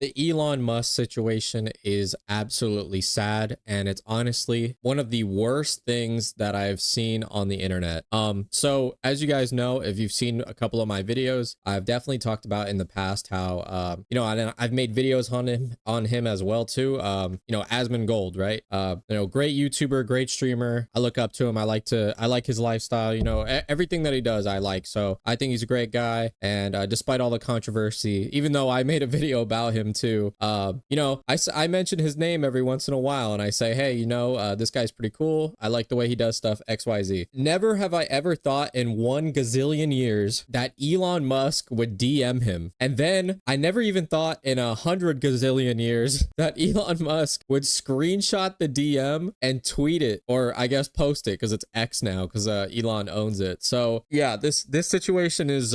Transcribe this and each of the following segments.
The Elon Musk situation is absolutely sad, and it's honestly one of the worst things that I've seen on the internet. So as you guys know, if you've seen a couple of my videos, I've definitely talked about in the past how I've made videos on him as well too. Asmongold, right? Great YouTuber, great streamer. I look up to him. I like his lifestyle. Everything that he does, I like. So I think he's a great guy, and despite all the controversy, even though I made a video about him too, I mention his name every once in a while, and I say, hey, this guy's pretty cool. I like the way he does stuff, XYZ. Never have I ever thought in 1 gazillion years that Elon Musk would DM him. And then I never even thought in 100 gazillion years that Elon Musk would screenshot the DM and tweet it, or I guess post it, because it's X now, because Elon owns it. So yeah, this situation is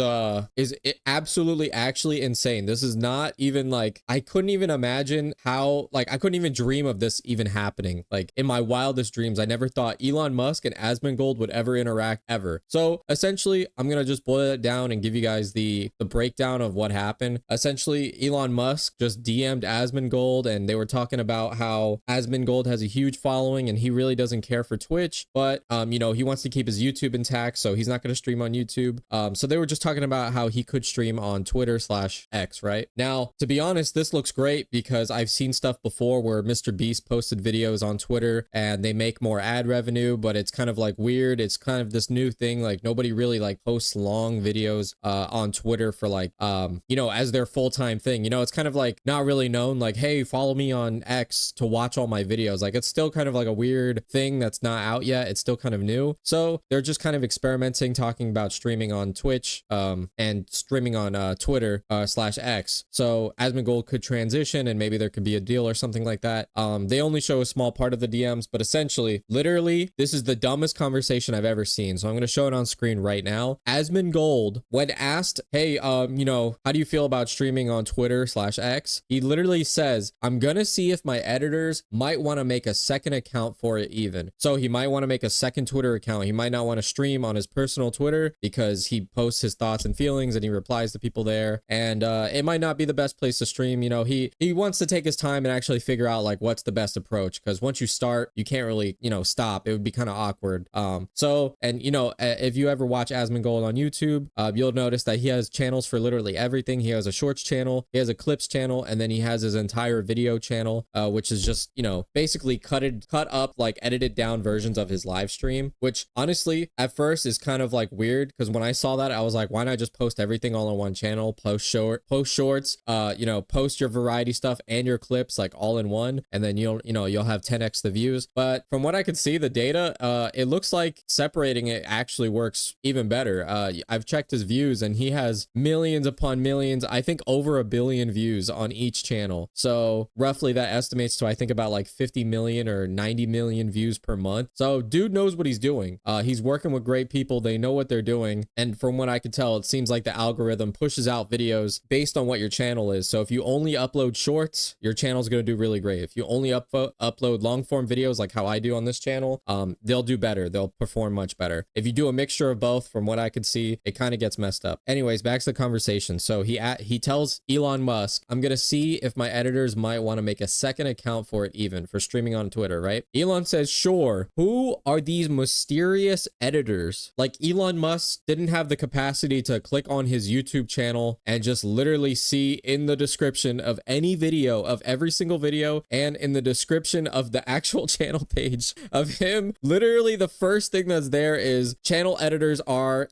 absolutely actually insane. This is not even like, I couldn't even imagine how, like, I couldn't even dream of this even happening. Like, in my wildest dreams, I never thought Elon Musk and Asmongold would ever interact ever. So essentially, I'm gonna just boil it down and give you guys the breakdown of what happened. Essentially, Elon Musk just DM'd Asmongold, and they were talking about how Asmongold has a huge following and he really doesn't care for Twitch, but he wants to keep his YouTube intact, so he's not going to stream on YouTube. So they were just talking about how he could stream on Twitter/X, right? Now, to be honest, this looks great because I've seen stuff before where Mr. Beast posted videos on Twitter and they make more ad revenue, but it's kind of like weird. It's kind of this new thing. Like, nobody really like posts long videos on Twitter for like, as their full-time thing. It's kind of like not really known, like, hey, follow me on X to watch all my videos. Like, it's still kind of like a weird thing that's not out yet. It's still kind of new. So they're just kind of experimenting, talking about streaming on Twitch and streaming on Twitter/X. So Asmongold could transition and maybe there could be a deal or something like that. They only show a small part of the DMs, but essentially, literally, this is the dumbest conversation I've ever seen. So I'm going to show it on screen right now. Asmongold, when asked, hey, how do you feel about streaming on Twitter/X? He literally says, I'm going to see if my editors might want to make a second account for it even. So he might want to make a second Twitter account. He might not want to stream on his personal Twitter because he posts his thoughts and feelings and he replies to people there. And it might not be the best place to stream. He wants to take his time and actually figure out like what's the best approach, because once you start, you can't really, stop. It would be kind of awkward. If you ever watch Asmongold on YouTube, you'll notice that he has channels for literally everything. He has a shorts channel, he has a clips channel, and then he has his entire video channel, which is just, basically cut up, like edited down versions of his live stream, which honestly at first is kind of like weird, because when I saw that, I was like, why not just post everything all on one channel, post shorts, post your variety stuff and your clips like all in one, and then you'll have 10x the views. But from what I could see, the data, it looks like separating it actually works even better. I've checked his views and he has millions upon millions, I think over 1 billion views on each channel. So roughly that estimates to, I think, about like 50 million or 90 million views per month. So dude knows what he's doing. He's working with great people. They know what they're doing. And from what I could tell, it seems like the algorithm pushes out videos based on what your channel is. So if you only upload shorts, your channel's going to do really great. If you only upload long form videos like how I do on this channel, they'll do better. They'll perform much better. If you do a mixture of both, from what I could see, it kind of gets messed up. Anyways, back to the conversation. So he tells Elon Musk, I'm going to see if my editors might want to make a second account for it even, for streaming on Twitter, right? Elon says, sure. Who are these mysterious editors? Like, Elon Musk didn't have the capacity to click on his YouTube channel and just literally see in the description of any video, of every single video, and in the description of the actual channel page of him, literally the first thing that's there is channel editors are,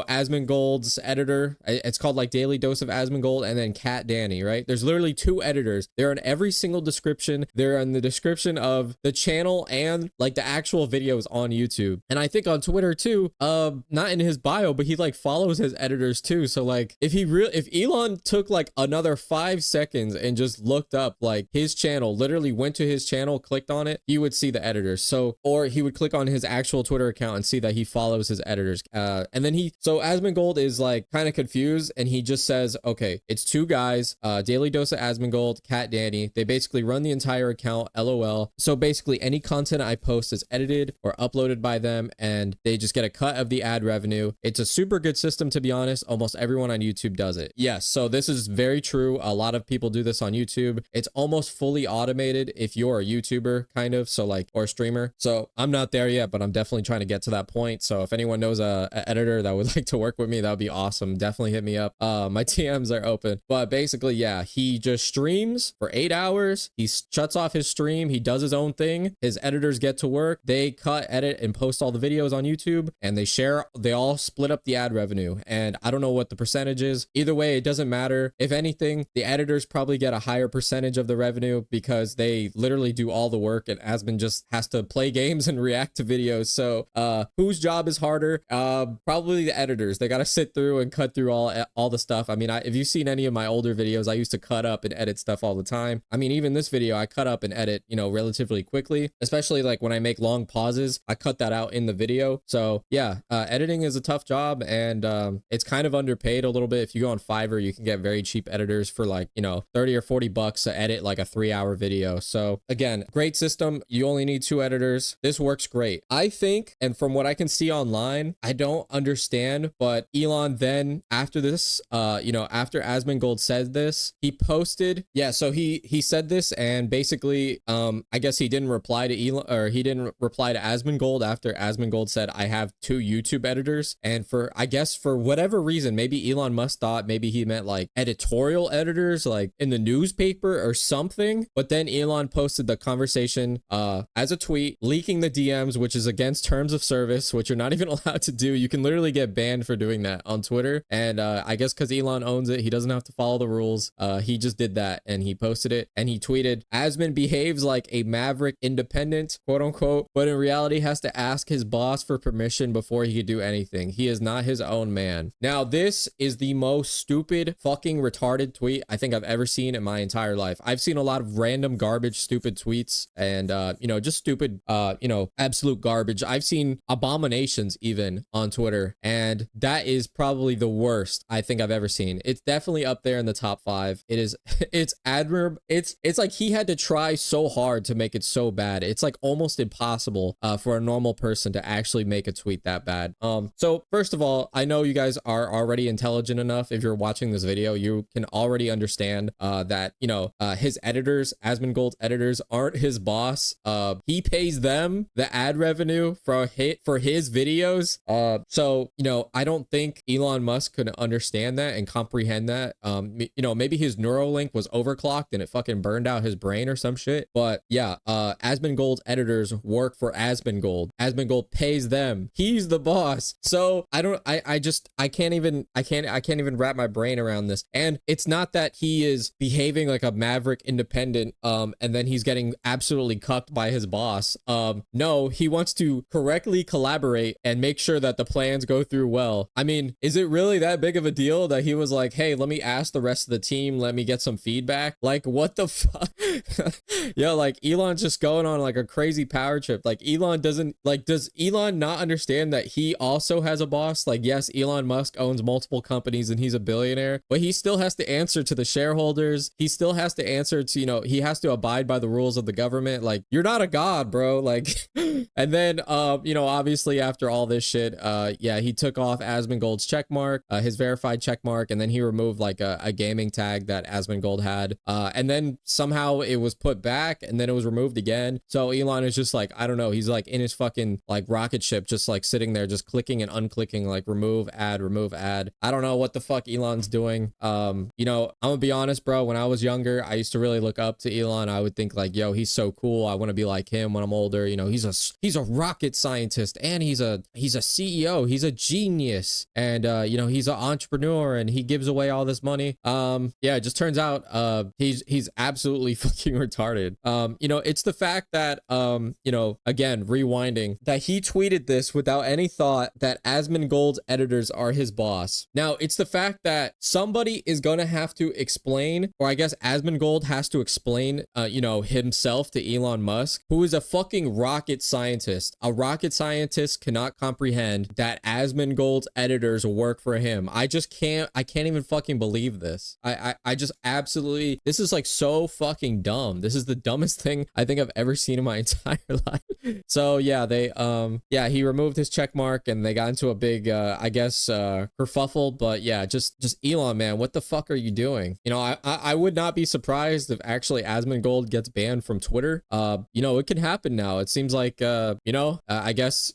Asmongold's editor. It's called like Daily Dose of Asmongold, and then Cat Danny, right? There's literally 2 editors. They're in every single description. They're in the description of the channel and like the actual videos on YouTube. And I think on Twitter too, not in his bio, but he like follows his editors too. So like if Elon took like another 5 seconds and just looked up like his channel, literally went to his channel, clicked on it, you would see the editors. So, or he would click on his actual Twitter account and see that he follows his editors. And then so Asmongold is like kind of confused, and he just says, okay, it's 2 guys, Daily Dose of Asmongold, Cat Danny. They basically run the entire account, LOL. So basically any content I post is edited or uploaded by them, and they just get a cut of the ad revenue. It's a super good system, to be honest. Almost everyone on YouTube does it. Yes, so this is very true. true. A lot of people do this on YouTube. It's almost fully automated if you're a YouTuber, kind of, so like, or streamer. So I'm not there yet, but I'm definitely trying to get to that point. So if anyone knows a editor that would like to work with me, that would be awesome. Definitely hit me up. My TMs are open. But basically, yeah, he just streams for 8 hours. He shuts off his stream. He does his own thing. His editors get to work. They cut, edit, and post all the videos on YouTube, and they all split up the ad revenue. And I don't know what the percentage is. Either way, it doesn't matter. If anything, the editors probably get a higher percentage of the revenue because they literally do all the work, and Asmon just has to play games and react to videos. So whose job is harder? Probably the editors. They got to sit through and cut through all the stuff. I mean, if you've seen any of my older videos, I used to cut up and edit stuff all the time. I mean, even this video, I cut up and edit, you know, relatively quickly, especially like when I make long pauses, I cut that out in the video. So yeah, editing is a tough job, and it's kind of underpaid a little bit. If you go on Fiverr, you can get very cheap editors for like, you know, 30 or 40 bucks to edit like a 3-hour video. So again, great system. You only need 2 editors. This works great, I think. And from what I can see online, I don't understand, but Elon then after this, you know, after Asmongold said this, he posted, yeah, so he said this, and basically, I guess he didn't reply to Elon, or he didn't reply to Asmongold after Asmongold said, I have 2 YouTube editors. And I guess for whatever reason, maybe Elon Musk thought maybe he meant like editorial editors, like in the newspaper or something. But then Elon posted the conversation as a tweet, leaking the DMs, which is against terms of service, which you're not even allowed to do. You can literally get banned for doing that on Twitter. And I guess because Elon owns it, he doesn't have to follow the rules. He just did that, and he posted it, and he tweeted, Asmon behaves like a maverick independent, quote unquote, but in reality has to ask his boss for permission before he could do anything. He is not his own man. Now, this is the most stupid, fucking retarded tweet I think I've ever seen in my entire life. I've seen a lot of random garbage, stupid tweets, and you know, just stupid, you know, absolute garbage. I've seen abominations even on Twitter, and that is probably the worst I think I've ever seen. It's definitely up there in the top 5. It is, it's admirable. It's like he had to try so hard to make it so bad. It's like almost impossible for a normal person to actually make a tweet that bad. So first of all, I know you guys are already intelligent enough. If you're watching this video, you can already understand that, you know, his editors, Asmongold's editors, aren't his boss. He pays them the ad revenue for his videos. So, you know, I don't think Elon Musk could understand that and comprehend that. You know, maybe his Neuralink was overclocked and it fucking burned out his brain or some shit. But yeah, Asmongold's editors work for Asmongold. Asmongold pays them. He's the boss. So I can't even wrap my brain around this. And it's not that he is behaving like a maverick independent, and then he's getting absolutely cucked by his boss. No, he wants to correctly collaborate and make sure that the plans go through well. I mean, is it really that big of a deal that he was like, hey, let me ask the rest of the team, let me get some feedback? Like, what the fuck? Yo, like, Elon's just going on like a crazy power trip. Like, Elon doesn't, like, does Elon not understand that he also has a boss? Like, yes, Elon Musk owns multiple companies and he's a billionaire, but he still has to answer to the shareholders. He still has to answer to, you know, he has to abide by the rules of the government. Like, you're not a god, bro. Like, and then, you know, obviously after all this shit, yeah, he took off Asmongold's checkmark, his verified checkmark, and then he removed like a gaming tag that Asmongold had. And then somehow it was put back, and then it was removed again. So Elon is just like, I don't know, he's like in his fucking like rocket ship, just like sitting there, just clicking and unclicking, like remove ad, remove ad. I don't know what the fuck Elon's doing. You know, I'm gonna be honest, bro. When I was younger, I used to really look up to Elon. I would think like, yo, he's so cool. I want to be like him when I'm older. You know, he's a rocket scientist, and he's a CEO. He's a genius, and you know, he's an entrepreneur, and he gives away all this money. Yeah, it just turns out he's absolutely fucking retarded. You know, it's the fact that you know, again, rewinding, that he tweeted this without any thought that Asmongold's editors are his boss. Now, it's the fact that somebody is gonna have to explain, or I guess Asmongold has to explain, you know, himself to Elon Musk, who is a fucking rocket scientist. A rocket scientist cannot comprehend that Asmongold's editors work for him. I can't even fucking believe this. I just absolutely, this is like so fucking dumb. This is the dumbest thing I think I've ever seen in my entire life. So yeah, they yeah, he removed his check mark, and they got into a big I guess kerfuffle. But yeah, just Elon, man, what the fuck are you doing? You know, I would not be surprised if actually Asmongold gets banned from Twitter. You know, it can happen now. It seems like, you know, I guess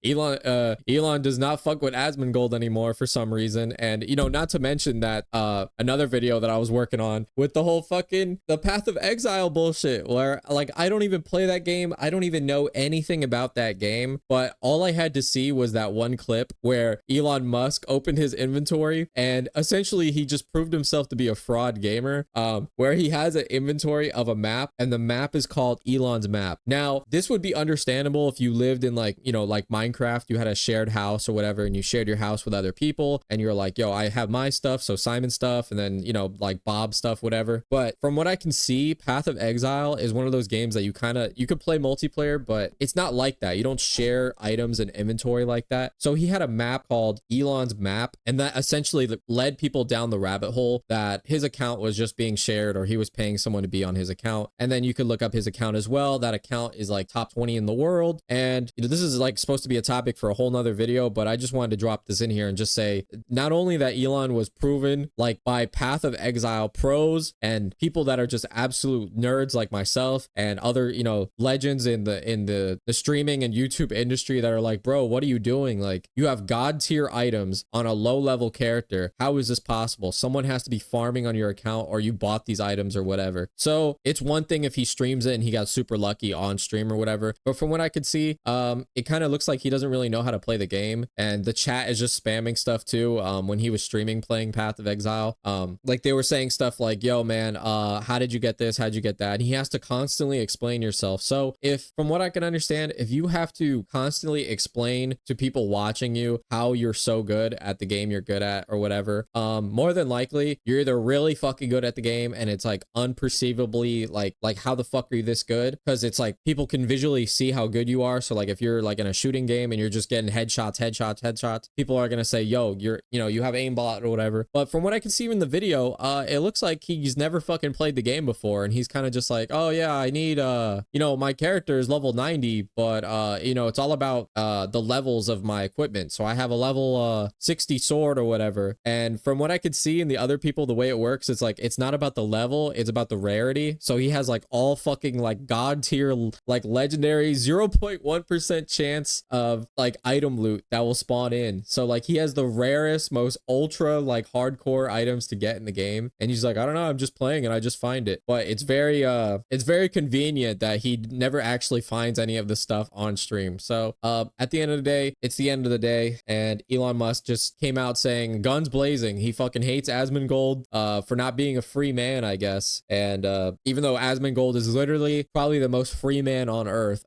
Elon does not fuck with Asmongold anymore for some reason. And, you know, not to mention that another video that I was working on with the whole fucking the Path of Exile bullshit, where like I don't even play that game. I don't even know anything about that game, but all I had to see was that one clip where Elon Musk opened his inventory and essentially he just proved himself to be a fraud gamer, where he has an inventory of a map and the map is called Elon's map. Now, this would be understandable if you lived in like, you know, like Minecraft, you had a shared house or whatever, and you shared your house with other people and you're like, yo, I have my stuff, so Simon stuff, and then, you know, like Bob stuff, whatever. But from what I can see, Path of Exile is one of those games that you could play multiplayer, but it's not like that. You don't share items and inventory like that. So he had a map called Elon's map, and that essentially led people down the rabbit hole that his account was just being shared or he was paying someone to be on his account. And then you could look up his account as well. That account is like top 20 in the world. And you know, this is like supposed to be a topic for a whole nother video, but I just wanted to drop this in here and just say, not only that Elon was proven like by Path of Exile pros and people that are just absolute nerds like myself and other, you know, legends in the streaming and YouTube industry that are like, bro, what are you doing? Like, you have god tier items on a low level character. How is this possible? Someone has to be farming on your account, or you bought these items or whatever. So it's one thing if he streams it and he got super lucky on stream or whatever, but from what I could see, it kind of looks like he doesn't really know how to play the game, and the chat is just spamming stuff too. When he was streaming playing Path of Exile, like they were saying stuff like, yo man, how did you get this, how'd you get that? And he has to constantly explain yourself. So if, from what I can understand, if you have to constantly explain to people watching you how you're so good at the game you're good at or whatever, more than likely you're either really fucking good at the game and it's like unperceivably like how the fuck are you this good? Because it's like people can visually see how good you are. So like if you're like in a shooting game and you're just getting headshots, people are gonna say, yo, you're, you know, you have aimbot or whatever. But from what I can see in the video, it looks like he's never fucking played the game before, and he's kind of just like, oh yeah, I need you know, my character is level 90, but you know, it's all about the levels of my equipment. So I have a level 60 sword or whatever. And from what I could see in the other people, the way it works, it's like it's not about the level, it's about the rarity. So he has like all fucking like god tier, like legendary 0.1% chance of like item loot that will spawn in. So like he has the rarest, most ultra like hardcore items to get in the game, and he's like, I don't know, I'm just playing and I just find it. But it's very convenient that he never actually finds any of the stuff on stream. So at the end of the day, it's the end of the day, and Elon Musk just came out saying guns blazing he fucking hates Asmongold for not being a free man, I guess. And even though Asmongold is literally probably the most free man on earth,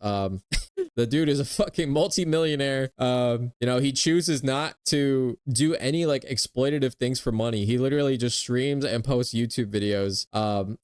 the dude is a fucking multi-millionaire. You know, he chooses not to do any like exploitative things for money. He literally just streams and posts YouTube videos.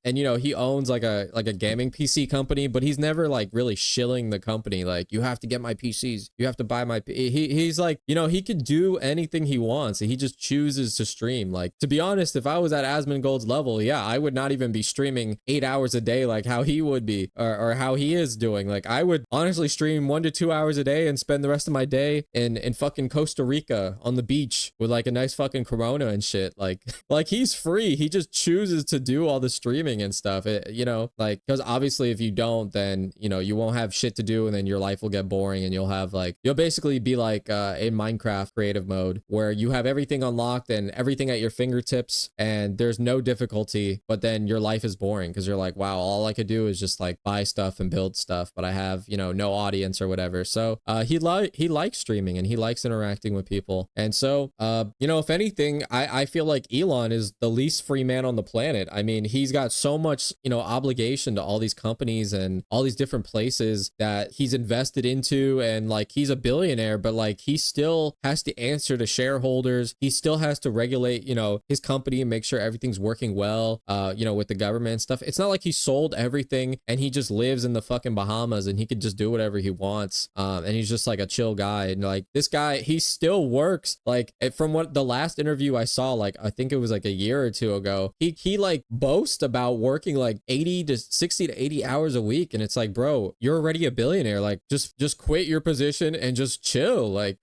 And you know, he owns like a gaming PC company, but he's never like really shilling the company. Like, you have to get my PCs, you have to buy my he's like, you know, he could do anything he wants, and he just chooses to stream. Like, to be honest, if I was at Asmongold's level, yeah, I would not even be streaming 8 hours a day like how he would be, or how he is doing. Like, I would honestly stream 1 to 2 hours a day and spend the rest of my day in fucking Costa Rica on the beach with like a nice fucking Corona and shit. Like he's free. He just chooses to do all the streaming and stuff. You know, like, because obviously if you don't, then, you know, you won't have shit to do, and then your life will get boring, and you'll basically be like in Minecraft creative mode, where you have everything unlocked and everything at your fingertips and there's no difficulty, but then your life is boring because you're like, wow, all I could do is just like buy stuff and build stuff, but I have, you know, no audience or whatever. So he likes streaming and he likes interacting with people. And so you know, if anything, I feel like Elon is the least free man on the planet. I mean, he's got so much, you know, obligation to all these companies and all these different places that he's invested into, and like he's a billionaire, but like he still has to answer to shareholders. He still has to regulate, you know, his company and make sure everything's working well, you know, with the government and stuff. It's not like he sold everything and he just lives in the fucking Bahamas and he could just do whatever he wants. And he's just like a chill guy. And like this guy, he still works. Like from what the last interview I saw, like I think it was like a year or two ago, he like boasts about working like 80 to 60 to 80 hours a week. And it's like, bro, you're already a billionaire. Like just quit your position and just chill. Like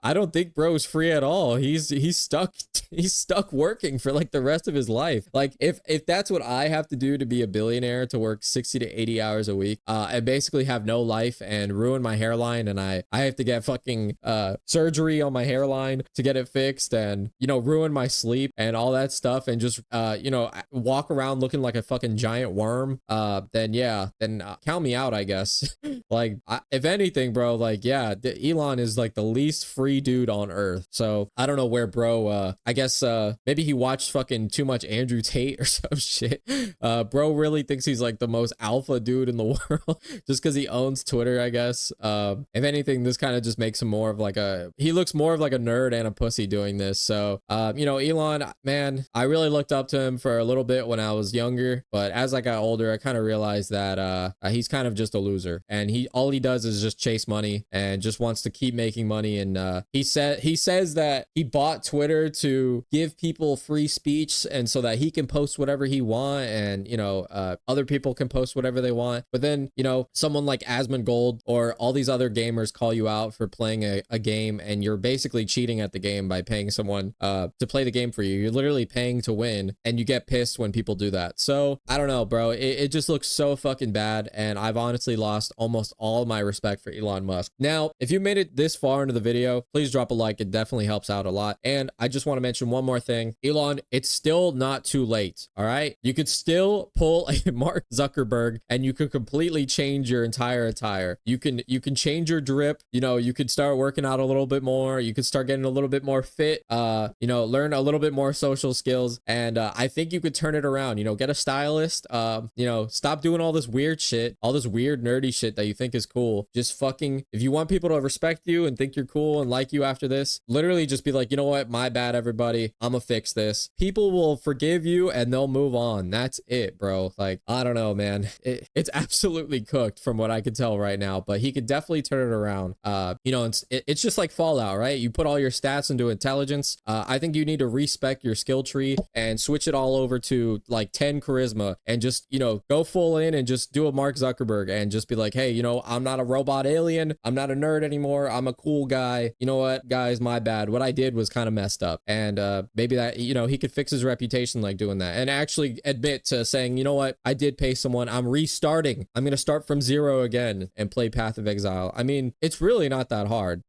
I don't think bro's free at all. He's stuck working for like the rest of his life. Like if that's what I have to do to be a billionaire, to work 60 to 80 hours a week, and basically have no life and ruin my hairline, and I have to get fucking surgery on my hairline to get it fixed, and you know, ruin my sleep and all that stuff, and just you know, walk around looking like a fucking giant worm, then yeah, then count me out, I guess. Like if anything, bro, like yeah, Elon is like the least free dude on earth. So I don't know where bro, I guess maybe he watched fucking too much Andrew Tate or some shit. Bro really thinks he's like the most alpha dude in the world just because he owns Twitter, I guess. If anything, this kind of just makes him more of like he looks more of like a nerd and a pussy doing this. So you know, Elon, man, I really looked up to him for a little bit when I was younger, but as I got older, I kind of realized that he's kind of just a loser, and all he does is just chase money and just wants to keep making money. And he says that he bought Twitter to give people free speech, and so that he can post whatever he want, and you know, other people can post whatever they want. But then, you know, someone like Asmongold or all these other gamers call you out for playing a game, and you're basically cheating at the game by paying someone to play the game for you. You're literally paying to win, and you get pissed when people do that. So I don't know, bro. It just looks so fucking bad, and I've honestly lost almost all my respect for Elon Musk. Now, if you made it this far into the video, please drop a like. It definitely helps out a lot. And I just want to mention one more thing. Elon, it's still not too late. All right. You could still pull a Mark Zuckerberg, and you could completely change your entire attire. You can change your drip. You know, you could start working out a little bit more. You could start getting a little bit more fit, you know, learn a little bit more social skills. And I think you could turn it around, you know, get a stylist, you know, stop doing all this weird shit, all this weird nerdy shit that you think is cool. Just fucking, if you want people to respect you and think you're cool and like you after this, literally just be like, you know what, my bad, everybody, I'm gonna fix this. People will forgive you and they'll move on. That's it, bro. Like, I don't know, man. It's absolutely cooked from what I could tell right now, but he could definitely turn it around. You know, it's just like Fallout, right? You put all your stats into intelligence. I think you need to respec your skill tree and switch it all over to like 10 charisma, and just, you know, go full in and just do a Mark Zuckerberg and just be like, hey, you know, I'm not a robot alien. I'm not a nerd anymore. I'm a cool guy. You know what, guys, my bad. What I did was kind of messed up. And maybe that, you know, he could fix his reputation like doing that, and actually admit to saying, you know what, I did pay someone. I'm restarting. I'm going to start from zero again and play Path of Exile. I mean, it's really not that hard,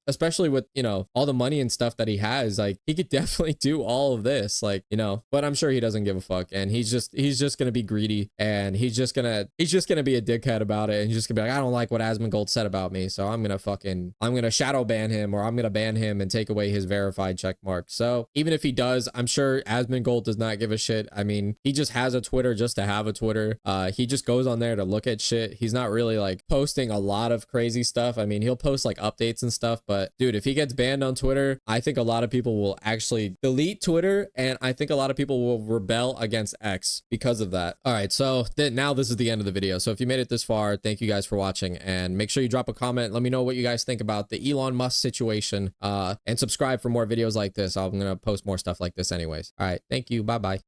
especially with, you know, all the money and stuff that he has. Like, he could definitely do all of this, like, you know, but I'm sure he doesn't give a fuck, and he's just going to be greedy, and he's just going to be a dickhead about it, and he's just gonna be like, I don't like what Asmongold said about me, so I'm gonna shadow ban him, or I'm gonna ban him and take away his verified check mark. So even if he does, I'm sure Asmongold does not give a shit. I mean, he just has a Twitter just to have a Twitter. He just goes on there to look at shit. He's not really like posting a lot of crazy stuff. I mean, he'll post like updates and stuff, but dude, if he gets banned on Twitter, I think a lot of people will actually delete Twitter, and I think a lot of people will rebel against X because of that. All right, so now this is the end of the video. So if you made it this far, thank you guys for watching, and make sure you drop a comment. Let me know what you guys think about the Elon Musk situation, and subscribe for more videos like this. I'm gonna post more stuff like this anyways. All right, thank you. Bye bye.